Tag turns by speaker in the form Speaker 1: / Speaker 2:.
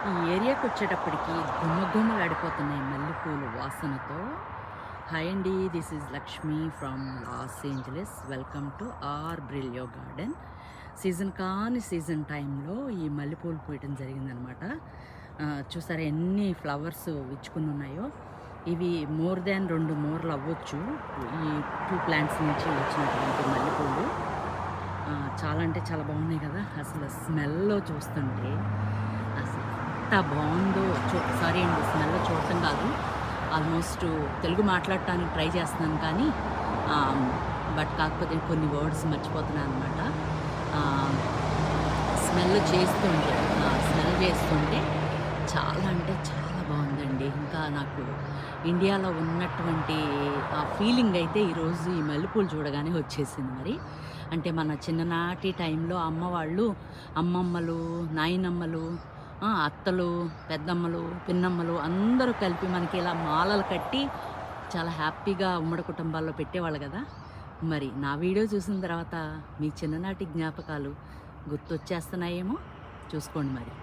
Speaker 1: ఈ ఏరియాకొచ్చేటప్పటికి గుమగుమలాడిపోతున్నాయి మల్లెపూలు వాసనతో. హాయ్ అండి. This is Lakshmi from Los Angeles. Welcome to Brilio garden. Season కాని సీజన్ టైంలో ఈ మల్లెపూలు పూయటం జరిగిందనమాట. చూసారా ఎన్ని ఫ్లవర్స్ విచ్చుకుని ఉన్నాయో. ఇవి మోర్ దాన్ 2 మూరలు అవ్వచ్చు. ఈ 2 ప్లాంట్స్ నుంచి వచ్చినటువంటి మల్లెపూలు చాలా అంటే చాలా బాగున్నాయి కదా. అసలు స్మెల్లో చూస్తుంటే అసలు ఎంత బాగుందో. సారీ అండి, స్మెల్ చూడటం కాదు, ఆల్మోస్ట్ తెలుగు మాట్లాడటానికి ట్రై చేస్తున్నాను కానీ కాకపోతే కొన్ని వర్డ్స్ మర్చిపోతున్నాను అనమాట. స్మెల్ చేస్తుంటే చాలా అంటే చాలా బాగుందండి. ఇంకా నాకు ఇండియాలో ఉన్నటువంటి ఆ ఫీలింగ్ అయితే ఈరోజు ఈ మల్లెపూలు చూడగానే వచ్చేసింది. మరి అంటే మన చిన్ననాటి టైంలో అమ్మవాళ్ళు, అమ్మమ్మలు, నాయనమ్మలు, అత్తలు, పెద్దమ్మలు, పిన్నమ్మలు అందరూ కలిపి మనకి ఇలా మాలలు కట్టి చాలా హ్యాపీగా ఉమ్మడి కుటుంబాల్లో పెట్టేవాళ్ళు కదా. మరి నా వీడియో చూసిన తర్వాత మీ చిన్ననాటి జ్ఞాపకాలు గుర్తొచ్చేస్తున్నాయేమో, చూసుకోండి మరి.